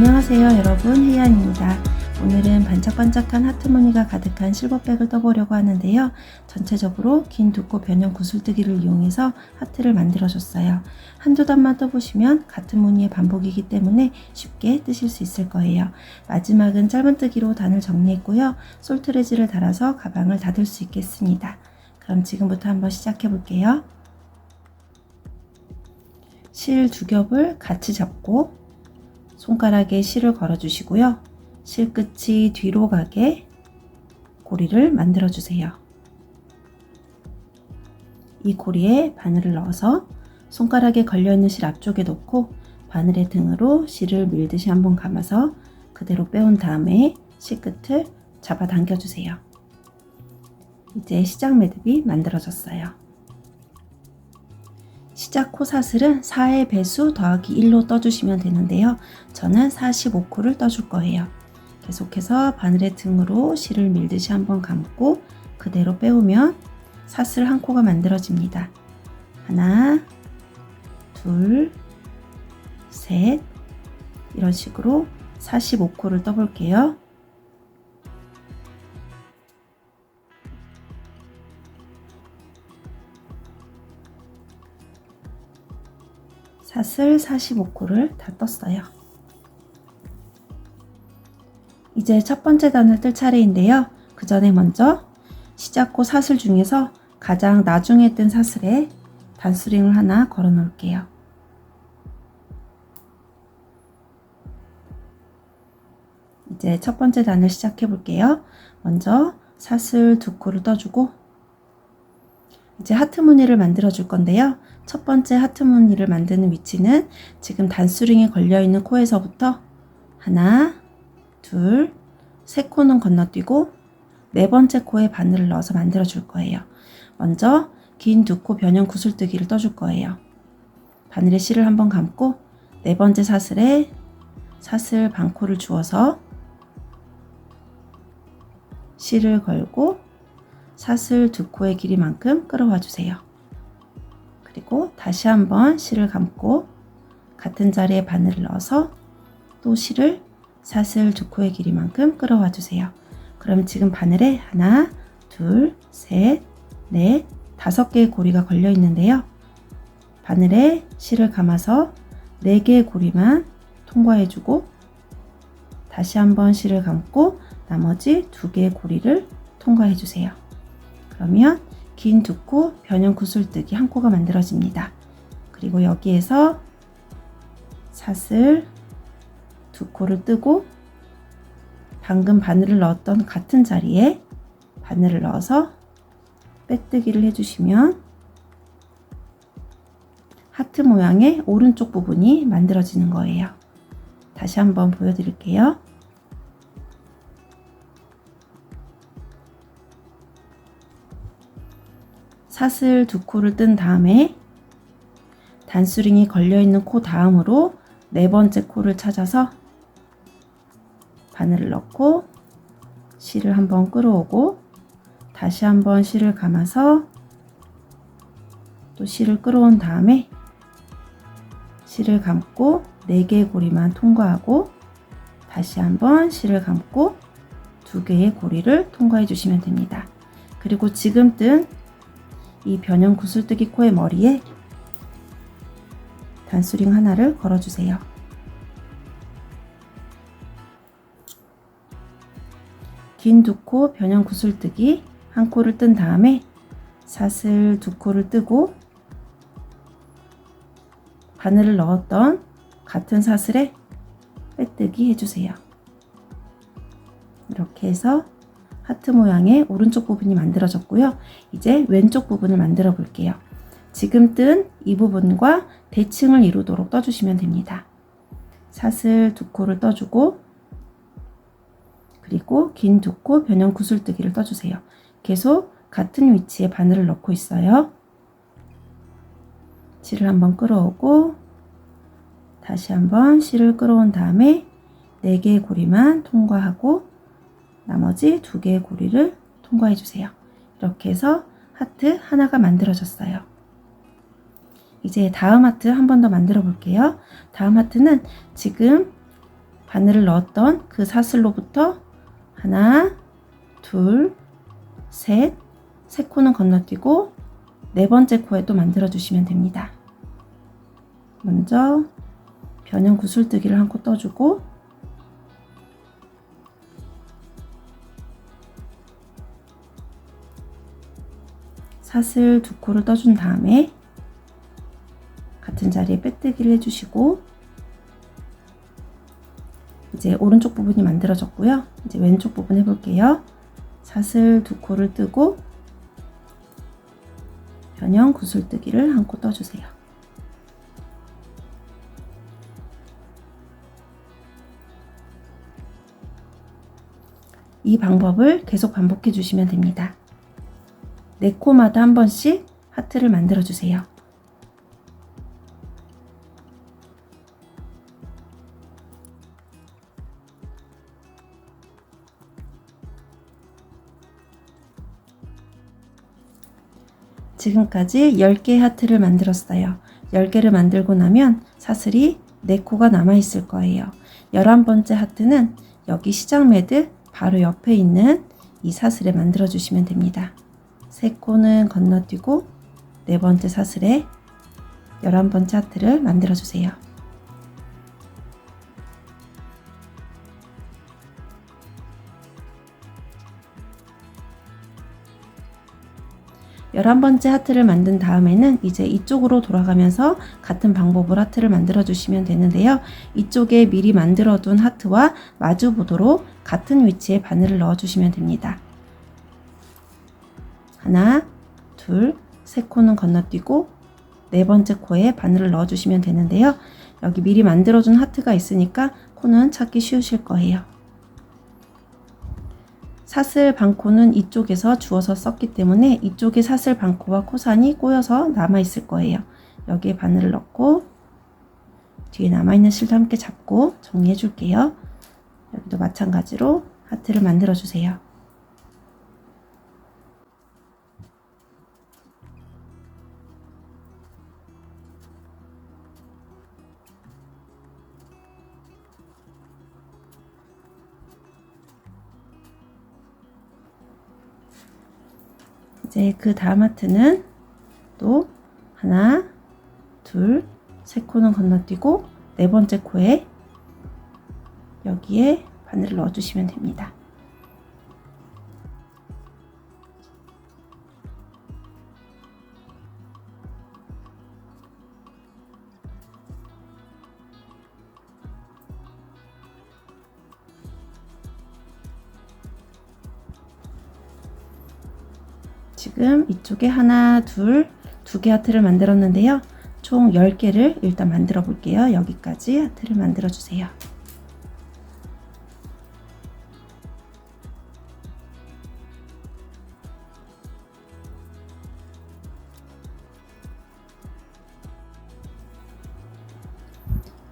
안녕하세요 여러분, 혜연입니다. 오늘은 반짝반짝한 하트 무늬가 가득한 실버백을 떠보려고 하는데요. 전체적으로 긴 두꺼 변형 구슬뜨기를 이용해서 하트를 만들어줬어요. 한두 단만 떠보시면 같은 무늬의 반복이기 때문에 쉽게 뜨실 수 있을 거예요. 마지막은 짧은뜨기로 단을 정리했고요. 솔트레지를 달아서 가방을 닫을 수 있겠습니다. 그럼 지금부터 한번 시작해 볼게요. 실 두 겹을 같이 잡고 손가락에 실을 걸어 주시고요. 실 끝이 뒤로 가게 고리를 만들어 주세요. 이 고리에 바늘을 넣어서 손가락에 걸려 있는 실 앞쪽에 놓고 바늘의 등으로 실을 밀듯이 한번 감아서 그대로 빼온 다음에 실 끝을 잡아 당겨 주세요. 이제 시작 매듭이 만들어졌어요. 시작 코사슬은 4의 배수 더하기 1로 떠주시면 되는데요. 저는 45코를 떠줄 거예요. 계속해서 바늘의 등으로 실을 밀듯이 한번 감고 그대로 빼오면 사슬 한 코가 만들어집니다. 하나, 둘, 셋, 이런 식으로 45코를 떠볼게요. 사슬 45코를 다 떴어요. 이제 첫 번째 단을 뜰 차례인데요. 그 전에 먼저 시작코 사슬 중에서 가장 나중에 뜬 사슬에 단수링을 하나 걸어 놓을게요. 이제 첫 번째 단을 시작해 볼게요. 먼저 사슬 두 코를 떠주고 이제 하트 무늬를 만들어 줄 건데요. 첫 번째 하트 무늬를 만드는 위치는 지금 단수링이 걸려 있는 코에서부터 하나, 둘, 세 코는 건너뛰고 네 번째 코에 바늘을 넣어서 만들어 줄 거예요. 먼저 긴 두 코 변형 구슬뜨기를 떠줄 거예요. 바늘에 실을 한번 감고 네 번째 사슬에 사슬 반 코를 주어서 실을 걸고 사슬 두 코의 길이만큼 끌어와 주세요. 그리고 다시 한번 실을 감고 같은 자리에 바늘을 넣어서 또 실을 사슬 두 코의 길이만큼 끌어와 주세요. 그럼 지금 바늘에 하나, 둘, 셋, 넷, 5개의 고리가 걸려 있는데요. 바늘에 실을 감아서 4개의 고리만 통과해 주고 다시 한번 실을 감고 나머지 2개의 고리를 통과해 주세요. 그러면 긴 두 코 변형 구슬뜨기 한 코가 만들어집니다. 그리고 여기에서 사슬 두 코를 뜨고 방금 바늘을 넣었던 같은 자리에 바늘을 넣어서 빼뜨기를 해주시면 하트 모양의 오른쪽 부분이 만들어지는 거예요. 다시 한번 보여드릴게요. 사슬 두 코를 뜬 다음에 단수링이 걸려있는 코 다음으로 네 번째 코를 찾아서 바늘을 넣고 실을 한번 끌어오고 다시 한번 실을 감아서 또 실을 끌어온 다음에 실을 감고 4개의 고리만 통과하고 다시 한번 실을 감고 2개의 고리를 통과해 주시면 됩니다. 그리고 지금 뜬 이 변형 구슬뜨기 코의 머리에 단수링 하나를 걸어 주세요. 긴 두 코 변형 구슬뜨기 한 코를 뜬 다음에 사슬 두 코를 뜨고 바늘을 넣었던 같은 사슬에 빼뜨기 해주세요. 이렇게 해서 하트 모양의 오른쪽 부분이 만들어졌고요. 이제 왼쪽 부분을 만들어 볼게요. 지금 뜬 이 부분과 대칭을 이루도록 떠주시면 됩니다. 사슬 두 코를 떠주고 그리고 긴 두 코 변형 구슬뜨기를 떠주세요. 계속 같은 위치에 바늘을 넣고 있어요. 실을 한번 끌어오고 다시 한번 실을 끌어온 다음에 4개의 고리만 통과하고 나머지 2개의 고리를 통과해 주세요. 이렇게 해서 하트 하나가 만들어졌어요. 이제 다음 하트 한 번 더 만들어 볼게요. 다음 하트는 지금 바늘을 넣었던 그 사슬로부터 하나, 둘, 셋, 세 코는 건너뛰고 네 번째 코에 또 만들어 주시면 됩니다. 먼저 변형 구슬뜨기를 한 코 떠주고 사슬 두 코를 떠준 다음에 같은 자리에 빼뜨기를 해주시고 이제 오른쪽 부분이 만들어졌고요. 이제 왼쪽 부분 해볼게요. 사슬 두 코를 뜨고 변형 구슬뜨기를 한 코 떠주세요. 이 방법을 계속 반복해 주시면 됩니다. 4코마다 한 번씩 하트를 만들어 주세요. 지금까지 10개의 하트를 만들었어요. 10개를 만들고 나면 사슬이 4코가 남아 있을 거예요. 11번째 하트는 여기 시작 매듭 바로 옆에 있는 이 사슬에 만들어 주시면 됩니다. 3코는 건너뛰고 4번째 사슬에 11번째 하트를 만들어 주세요. 11번째 하트를 만든 다음에는 이제 이쪽으로 돌아가면서 같은 방법으로 하트를 만들어 주시면 되는데요. 이쪽에 미리 만들어 둔 하트와 마주 보도록 같은 위치에 바늘을 넣어 주시면 됩니다. 하나, 둘, 세 코는 건너뛰고 네 번째 코에 바늘을 넣어 주시면 되는데요. 여기 미리 만들어 준 하트가 있으니까 코는 찾기 쉬우실 거예요. 사슬 반코는 이쪽에서 주워서 썼기 때문에 이쪽에 사슬 반코와 코산이 꼬여서 남아 있을 거예요. 여기에 바늘을 넣고 뒤에 남아있는 실도 함께 잡고 정리해 줄게요. 여기도 마찬가지로 하트를 만들어 주세요. 이제 그 다음 하트는 또 하나, 둘, 세 코는 건너뛰고 네 번째 코에 여기에 바늘을 넣어 주시면 됩니다. 지금 이쪽에 하나, 둘, 두 개 하트를 만들었는데요. 총 10개를 일단 만들어 볼게요. 여기까지 하트를 만들어 주세요.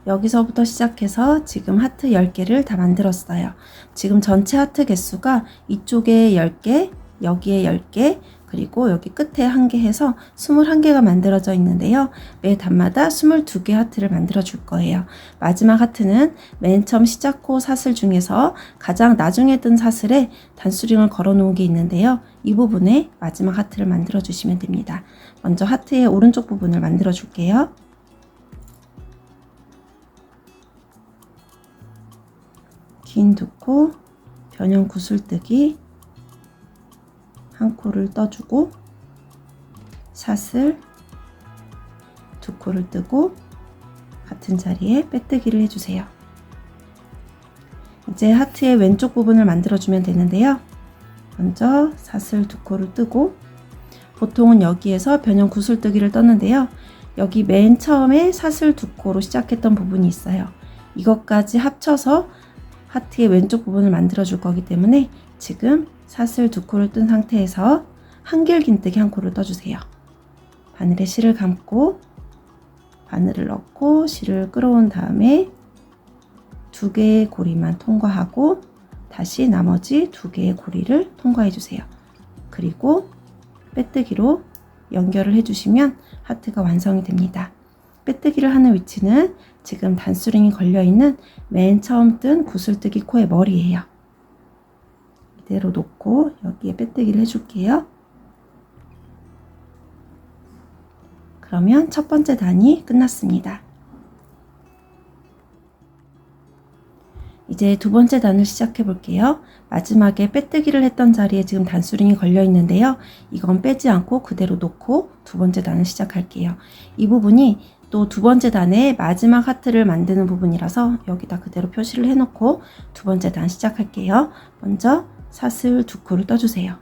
여기서부터 시작해서 지금 하트 10개를 다 만들었어요. 지금 전체 하트 개수가 이쪽에 10개, 여기에 10개, 그리고 여기 끝에 1개 해서 21개가 만들어져 있는데요. 매 단마다 22개 하트를 만들어 줄 거예요. 마지막 하트는 맨 처음 시작코 사슬 중에서 가장 나중에 뜬 사슬에 단수링을 걸어 놓은 게 있는데요. 이 부분에 마지막 하트를 만들어 주시면 됩니다. 먼저 하트의 오른쪽 부분을 만들어 줄게요. 긴 두 코, 변형 구슬뜨기 한 코를 떠주고 사슬 두 코를 뜨고 같은 자리에 빼뜨기를 해주세요. 이제 하트의 왼쪽 부분을 만들어주면 되는데요. 먼저 사슬 두 코를 뜨고 보통은 여기에서 변형 구슬뜨기를 떴는데요. 여기 맨 처음에 사슬 두 코로 시작했던 부분이 있어요. 이것까지 합쳐서 하트의 왼쪽 부분을 만들어 줄 거기 때문에 지금 사슬 두 코를 뜬 상태에서 한길 긴뜨기 한 코를 떠주세요. 바늘에 실을 감고 바늘을 넣고 실을 끌어온 다음에 두 개의 고리만 통과하고 다시 나머지 두 개의 고리를 통과해 주세요. 그리고 빼뜨기로 연결을 해주시면 하트가 완성이 됩니다. 빼뜨기를 하는 위치는 지금 단수링이 걸려있는 맨 처음 뜬 구슬뜨기 코의 머리예요. 이대로 놓고 여기에 빼뜨기를 해줄게요. 그러면 첫 번째 단이 끝났습니다. 이제 두 번째 단을 시작해 볼게요. 마지막에 빼뜨기를 했던 자리에 지금 단수링이 걸려 있는데요. 이건 빼지 않고 그대로 놓고 두 번째 단을 시작할게요. 이 부분이 또 두 번째 단의 마지막 하트를 만드는 부분이라서 여기다 그대로 표시를 해 놓고 두 번째 단 시작할게요. 먼저 사슬 2코를 떠주세요.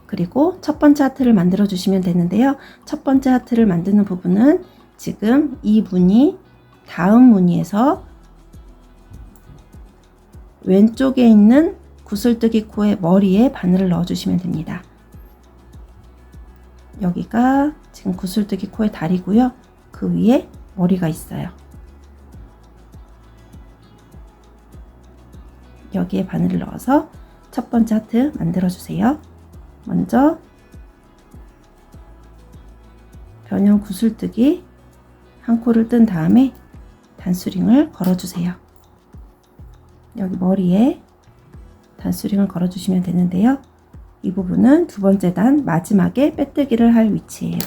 그리고 첫 번째 하트를 만들어 주시면 되는데요. 첫 번째 하트를 만드는 부분은 지금 이 무늬 다음 무늬에서 왼쪽에 있는 구슬뜨기 코의 머리에 바늘을 넣어 주시면 됩니다. 여기가 지금 구슬뜨기 코의 다리고요. 그 위에 머리가 있어요. 여기에 바늘을 넣어서 첫 번째 하트 만들어 주세요. 먼저 변형 구슬뜨기 한 코를 뜬 다음에 단수링을 걸어 주세요. 여기 머리에 단수링을 걸어 주시면 되는데요. 이 부분은 두 번째 단 마지막에 빼뜨기를 할 위치예요.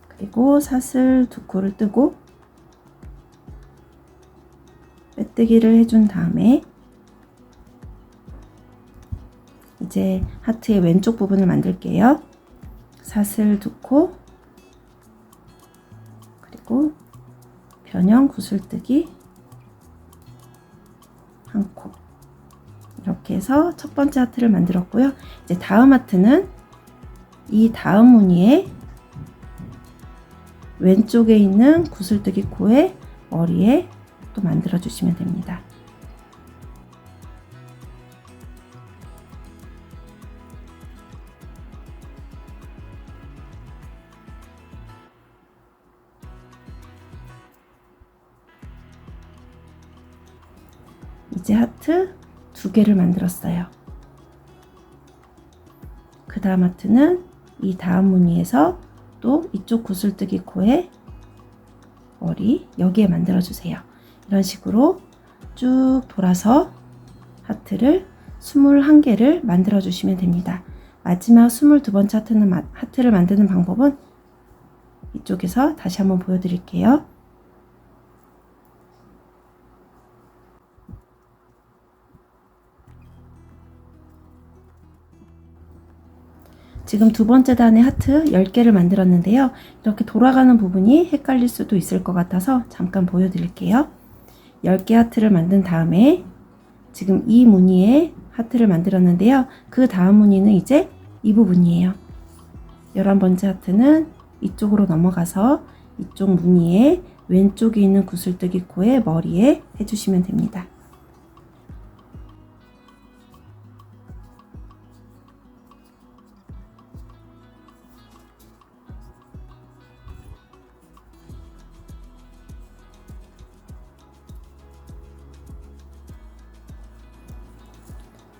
그리고 사슬 2코를 뜨고 빼뜨기를 해준 다음에 이제 하트의 왼쪽 부분을 만들게요. 사슬 2코 그리고 변형 구슬뜨기 한 코 이렇게 해서 첫 번째 하트를 만들었고요. 이제 다음 하트는 이 다음 무늬에 왼쪽에 있는 구슬뜨기 코의 머리에 또 만들어 주시면 됩니다. 이제 하트 2개를 만들었어요. 그 다음 하트는 이 다음 무늬에서 또 이쪽 구슬뜨기 코의 머리 여기에 만들어 주세요. 이런 식으로 쭉 돌아서 하트를 21개를 만들어 주시면 됩니다. 마지막 22번째 하트를 만드는 방법은 이쪽에서 다시 한번 보여드릴게요. 지금 두 번째 단의 하트 10개를 만들었는데요. 이렇게 돌아가는 부분이 헷갈릴 수도 있을 것 같아서 잠깐 보여드릴게요. 10개 하트를 만든 다음에 지금 이 무늬에 하트를 만들었는데요. 그 다음 무늬는 이제 이 부분이에요. 11번째 하트는 이쪽으로 넘어가서 이쪽 무늬에 왼쪽에 있는 구슬뜨기 코의 머리에 해주시면 됩니다.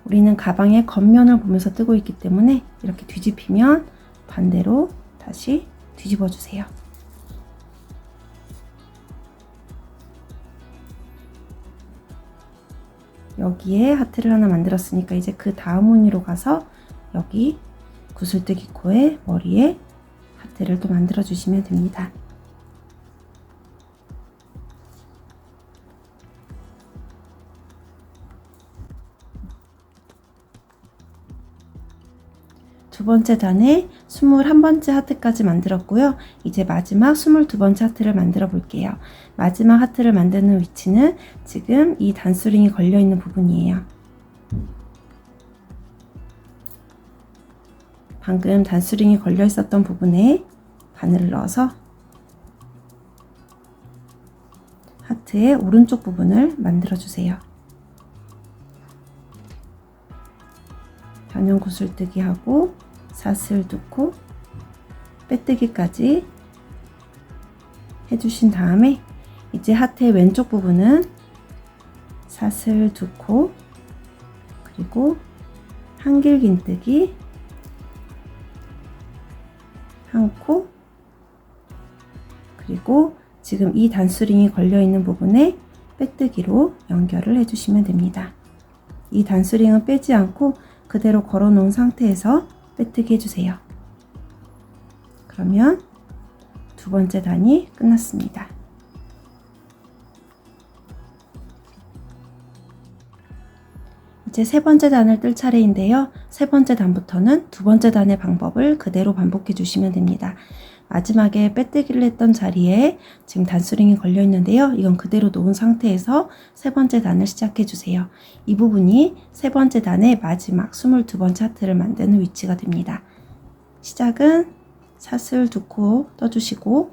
우리는 가방의 겉면을 보면서 뜨고 있기 때문에 이렇게 뒤집히면 반대로 다시 뒤집어 주세요. 여기에 하트를 하나 만들었으니까 이제 그 다음 무늬로 가서 여기 구슬뜨기 코의 머리에 하트를 또 만들어 주시면 됩니다. 두 번째 단에 21번째 하트까지 만들었고요. 이제 마지막 22번째 하트를 만들어 볼게요. 마지막 하트를 만드는 위치는 지금 이 단수링이 걸려 있는 부분이에요. 방금 단수링이 걸려 있었던 부분에 바늘을 넣어서 하트의 오른쪽 부분을 만들어 주세요. 변형 구슬뜨기 하고 사슬 2코 빼뜨기까지 해주신 다음에 이제 하트의 왼쪽 부분은 사슬 2코 그리고 한길긴뜨기 한 코, 그리고 지금 이 단수링이 걸려 있는 부분에 빼뜨기로 연결을 해주시면 됩니다. 이 단수링은 빼지 않고 그대로 걸어 놓은 상태에서 빼뜨기 해주세요. 그러면 두 번째 단이 끝났습니다. 이제 세 번째 단을 뜰 차례인데요. 세 번째 단부터는 두 번째 단의 방법을 그대로 반복해 주시면 됩니다. 마지막에 빼뜨기를 했던 자리에 지금 단수링이 걸려 있는데요. 이건 그대로 놓은 상태에서 세 번째 단을 시작해 주세요. 이 부분이 세 번째 단의 마지막 22번째 하트를 만드는 위치가 됩니다. 시작은 사슬 2코 떠주시고,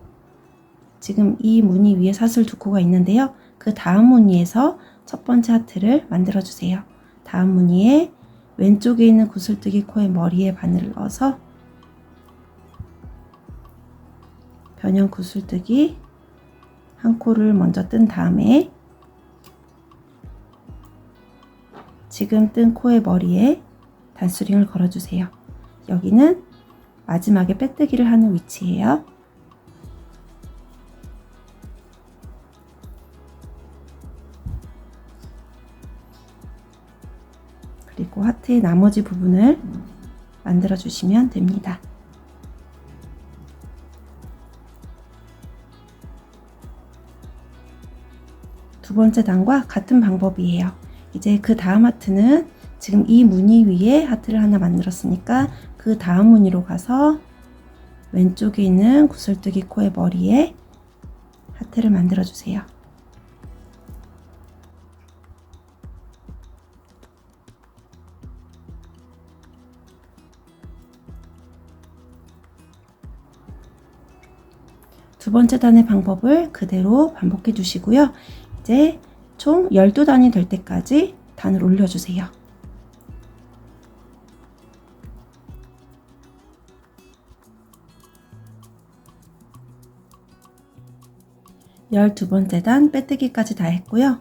지금 이 무늬 위에 사슬 2코가 있는데요. 그 다음 무늬에서 첫 번째 하트를 만들어 주세요. 다음 무늬에 왼쪽에 있는 구슬뜨기 코의 머리에 바늘을 넣어서 변형 구슬뜨기 한 코를 먼저 뜬 다음에 지금 뜬 코의 머리에 단수링을 걸어주세요. 여기는 마지막에 빼뜨기를 하는 위치예요. 그리고 하트의 나머지 부분을 만들어 주시면 됩니다. 두 번째 단과 같은 방법이에요. 이제 그 다음 하트는 지금 이 무늬 위에 하트를 하나 만들었으니까 그 다음 무늬로 가서 왼쪽에 있는 구슬뜨기 코의 머리에 하트를 만들어 주세요. 두 번째 단의 방법을 그대로 반복해 주시고요. 이제 총 12단이 될 때까지 단을 올려주세요. 열두 번째 단 빼뜨기까지 다 했고요.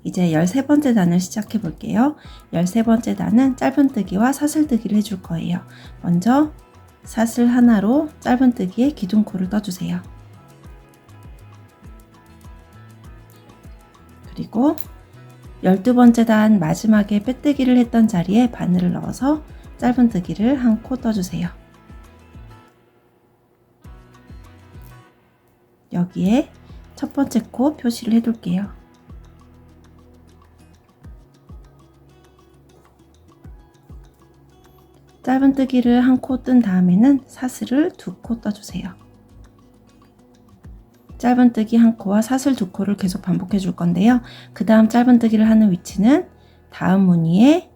이제 13번째 단을 시작해 볼게요. 13번째 단은 짧은뜨기와 사슬뜨기를 해줄 거예요. 먼저 사슬 하나로 짧은뜨기에 기둥코를 떠주세요. 그리고 12번째 단 마지막에 빼뜨기를 했던 자리에 바늘을 넣어서 짧은뜨기를 한 코 떠주세요. 여기에 첫 번째 코 표시를 해둘게요. 짧은뜨기를 한 코 뜬 다음에는 사슬을 2코 떠주세요. 짧은뜨기 한 코와 사슬 2코를 계속 반복해 줄 건데요. 그 다음 짧은뜨기를 하는 위치는 다음 무늬에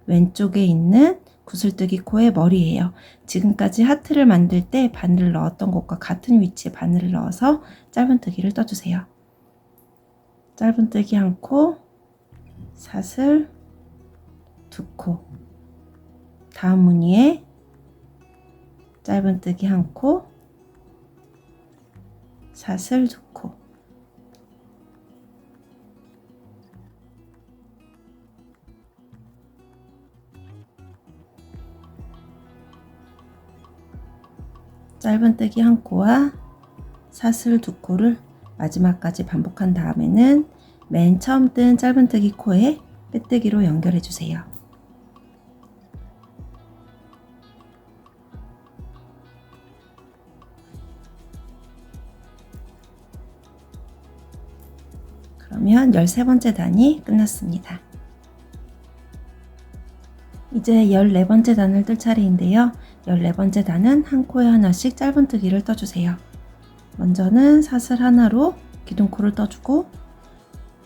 왼쪽에 있는 구슬뜨기 코의 머리예요. 지금까지 하트를 만들 때 바늘을 넣었던 곳과 같은 위치에 바늘을 넣어서 짧은뜨기를 떠주세요. 짧은뜨기 한 코, 사슬 2코, 다음 무늬에 짧은뜨기 한 코, 사슬 2코, 짧은뜨기 한 코와 사슬 2코를 마지막까지 반복한 다음에는 맨 처음 뜬 짧은뜨기 코에 빼뜨기로 연결해 주세요. 그러면 13번째 단이 끝났습니다. 이제 14번째 단을 뜰 차례인데요. 14번째 단은 한 코에 하나씩 짧은뜨기를 떠주세요. 먼저는 사슬 하나로 기둥코를 떠주고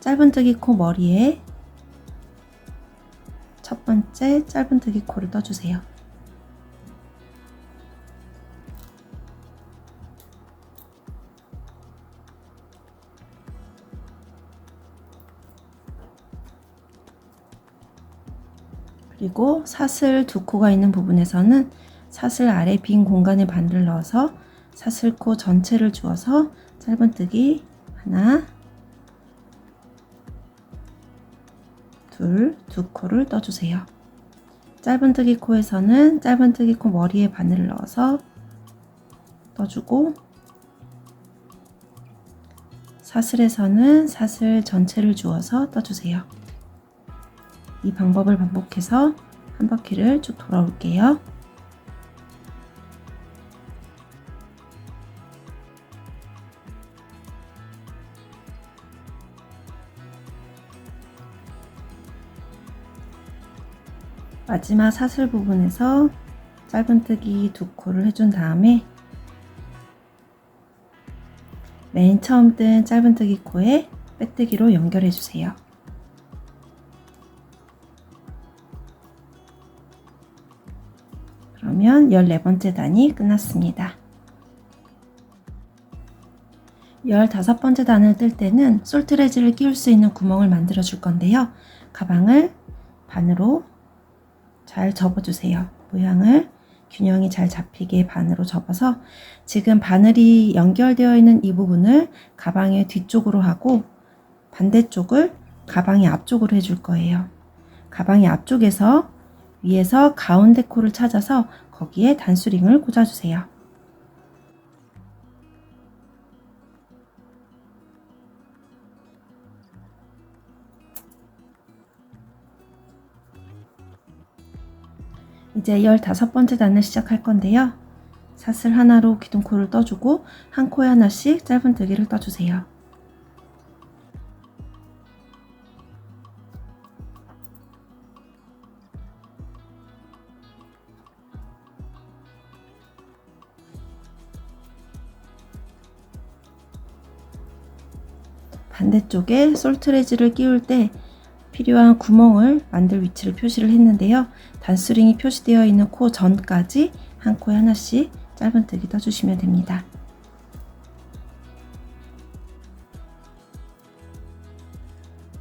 짧은뜨기 코 머리에 첫 번째 짧은뜨기 코를 떠주세요. 그리고 사슬 2코가 있는 부분에서는 사슬 아래 빈 공간에 바늘을 넣어서 사슬코 전체를 주어서 짧은뜨기 하나, 둘, 2코를 떠주세요. 짧은뜨기 코에서는 짧은뜨기 코 머리에 바늘을 넣어서 떠주고, 사슬에서는 사슬 전체를 주어서 떠주세요. 이 방법을 반복해서 한 바퀴를 쭉 돌아올게요. 마지막 사슬 부분에서 짧은뜨기 2코를 해준 다음에 맨 처음 뜬 짧은뜨기 코에 빼뜨기로 연결해 주세요. 그러면 14번째 단이 끝났습니다. 15번째 단을 뜰 때는 솔트레지를 끼울 수 있는 구멍을 만들어 줄 건데요. 가방을 반으로 잘 접어주세요. 모양을 균형이 잘 잡히게 반으로 접어서 지금 바늘이 연결되어 있는 이 부분을 가방의 뒤쪽으로 하고 반대쪽을 가방의 앞쪽으로 해줄 거예요. 가방의 앞쪽에서 위에서 가운데 코를 찾아서 거기에 단수링을 꽂아주세요. 이제 15번째 단을 시작할 건데요. 사슬 하나로 기둥코를 떠주고 한 코에 하나씩 짧은뜨기를 떠주세요. 반대쪽에 솔트레지를 끼울 때 필요한 구멍을 만들 위치를 표시를 했는데요. 단수링이 표시되어 있는 코 전까지 한 코에 하나씩 짧은뜨기 떠주시면 됩니다.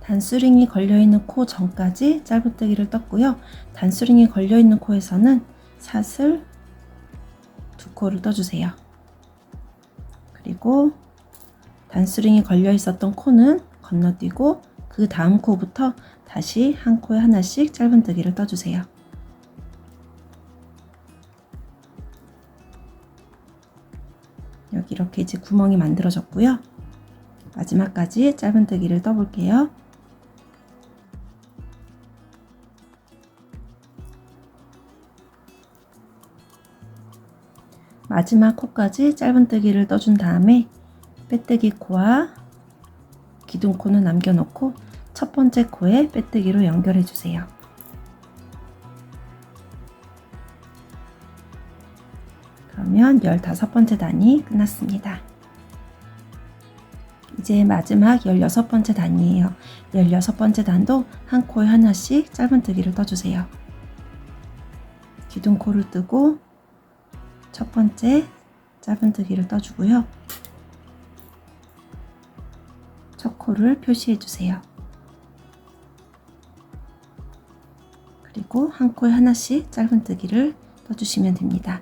단수링이 걸려있는 코 전까지 짧은뜨기를 떴고요. 단수링이 걸려있는 코에서는 사슬 2코를 떠주세요. 그리고 단수링이 걸려 있었던 코는 건너뛰고 그 다음 코부터 다시 한 코에 하나씩 짧은뜨기를 떠주세요. 여기 이렇게 이제 구멍이 만들어졌고요. 마지막까지 짧은뜨기를 떠볼게요. 마지막 코까지 짧은뜨기를 떠준 다음에 빼뜨기 코와 기둥코는 남겨놓고 첫 번째 코에 빼뜨기로 연결해 주세요. 그러면 15번째 단이 끝났습니다. 이제 마지막 16번째 단이에요. 16번째 단도 한 코에 하나씩 짧은뜨기를 떠주세요. 기둥코를 뜨고 첫 번째 짧은뜨기를 떠주고요. 첫 코를 표시해 주세요. 그리고 한 코에 하나씩 짧은뜨기를 떠주시면 됩니다.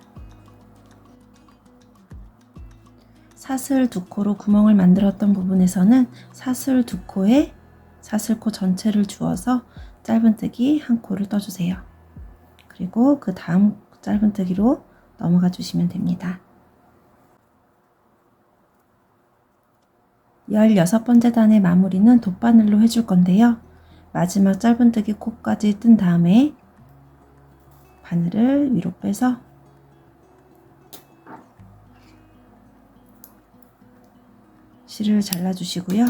사슬 2코로 구멍을 만들었던 부분에서는 사슬 2코에 사슬코 전체를 주어서 짧은뜨기 한 코를 떠주세요. 그리고 그 다음 짧은뜨기로 넘어가 주시면 됩니다. 16번째 단의 마무리는 돗바늘로 해줄 건데요. 마지막 짧은뜨기 코까지 뜬 다음에 바늘을 위로 빼서 실을 잘라주시고요.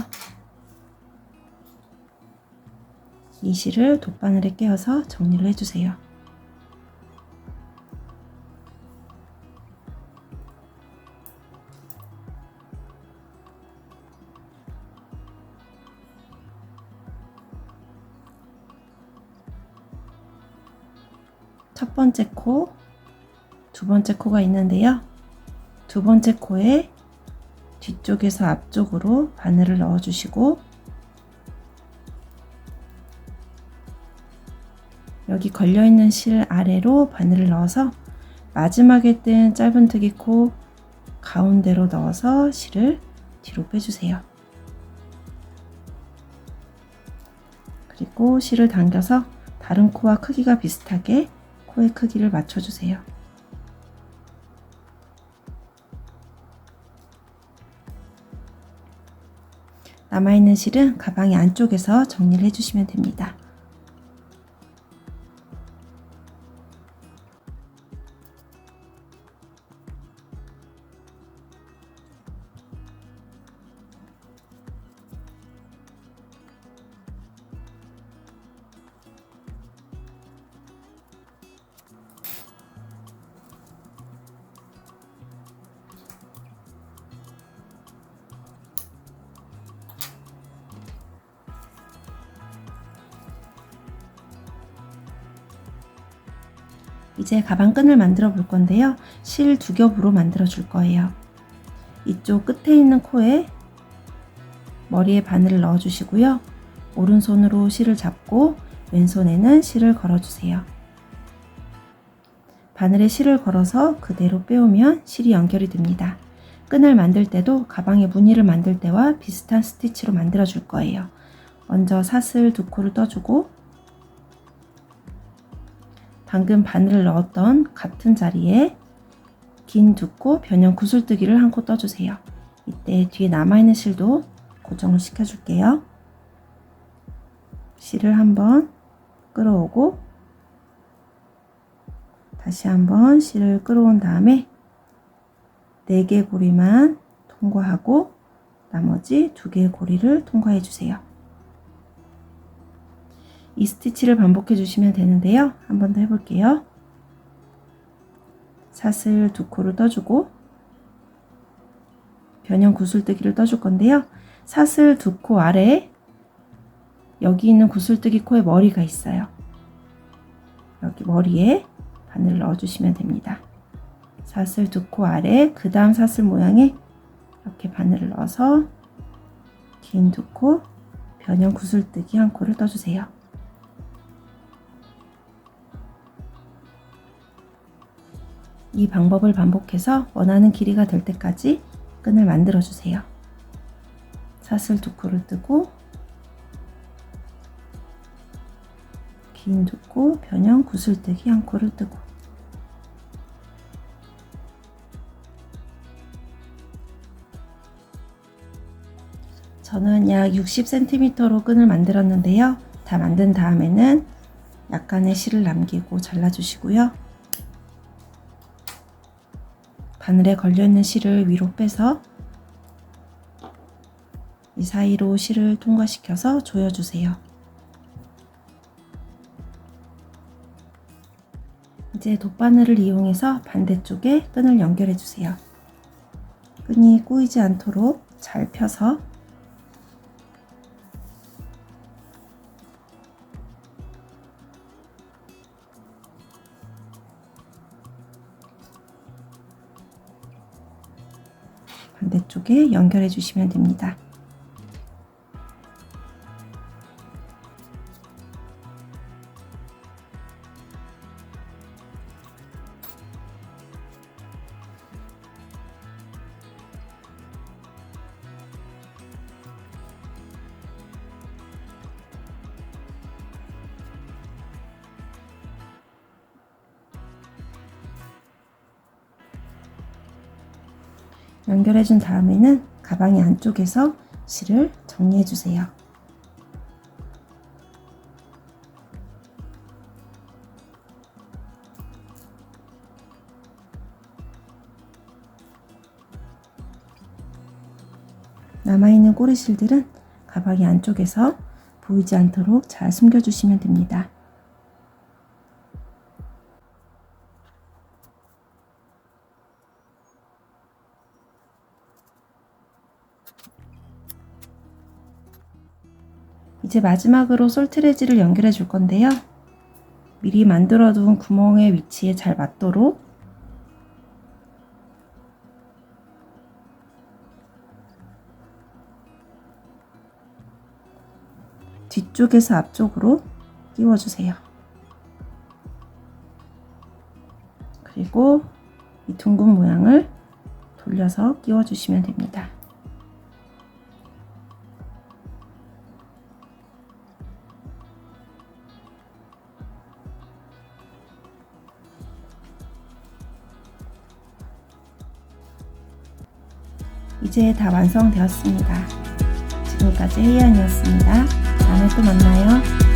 이 실을 돗바늘에 끼워서 정리를 해주세요. 첫 번째 코, 두 번째 코가 있는데요. 두 번째 코에 뒤쪽에서 앞쪽으로 바늘을 넣어주시고 여기 걸려있는 실 아래로 바늘을 넣어서 마지막에 뜬 짧은뜨기 코 가운데로 넣어서 실을 뒤로 빼주세요. 그리고 실을 당겨서 다른 코와 크기가 비슷하게 코의 크기를 맞춰주세요. 남아있는 실은 가방의 안쪽에서 정리를 해주시면 됩니다. 이제 가방끈을 만들어 볼 건데요. 실 2겹으로 만들어 줄 거예요. 이쪽 끝에 있는 코에 머리에 바늘을 넣어 주시고요. 오른손으로 실을 잡고 왼손에는 실을 걸어 주세요. 바늘에 실을 걸어서 그대로 빼오면 실이 연결이 됩니다. 끈을 만들 때도 가방의 무늬를 만들 때와 비슷한 스티치로 만들어 줄 거예요. 먼저 사슬 2코를 떠주고 방금 바늘을 넣었던 같은 자리에 긴 2코 변형 구슬뜨기를 1코 떠주세요. 이때 뒤에 남아있는 실도 고정을 시켜줄게요. 실을 한번 끌어오고 다시 한번 실을 끌어온 다음에 4개 고리만 통과하고 나머지 2개의 고리를 통과해 주세요. 이 스티치를 반복해 주시면 되는데요. 한 번 더 해볼게요. 사슬 2코를 떠주고 변형 구슬뜨기를 떠줄 건데요. 사슬 2코 아래에 여기 있는 구슬뜨기 코에 머리가 있어요. 여기 머리에 바늘을 넣어 주시면 됩니다. 사슬 2코 아래 그 다음 사슬 모양에 이렇게 바늘을 넣어서 긴 2코 변형 구슬뜨기 1코를 떠주세요. 이 방법을 반복해서 원하는 길이가 될 때까지 끈을 만들어 주세요. 사슬 2코를 뜨고 긴 2코 변형 구슬뜨기 1코를 뜨고 저는 약 60cm로 끈을 만들었는데요. 다 만든 다음에는 약간의 실을 남기고 잘라주시고요. 바늘에 걸려있는 실을 위로 빼서 이 사이로 실을 통과시켜서 조여주세요. 이제 돗바늘을 이용해서 반대쪽에 끈을 연결해 주세요. 끈이 꼬이지 않도록 잘 펴서 반대쪽에 연결해 주시면 됩니다. 연결해 준 다음에는 가방의 안쪽에서 실을 정리해 주세요. 남아있는 꼬리실들은 가방의 안쪽에서 보이지 않도록 잘 숨겨주시면 됩니다. 이제 마지막으로 솔트레지를 연결해 줄 건데요. 미리 만들어 둔 구멍의 위치에 잘 맞도록 뒤쪽에서 앞쪽으로 끼워주세요. 그리고 이 둥근 모양을 돌려서 끼워주시면 됩니다. 이제 다 완성되었습니다. 지금까지 혜연이었습니다. 다음에 또 만나요.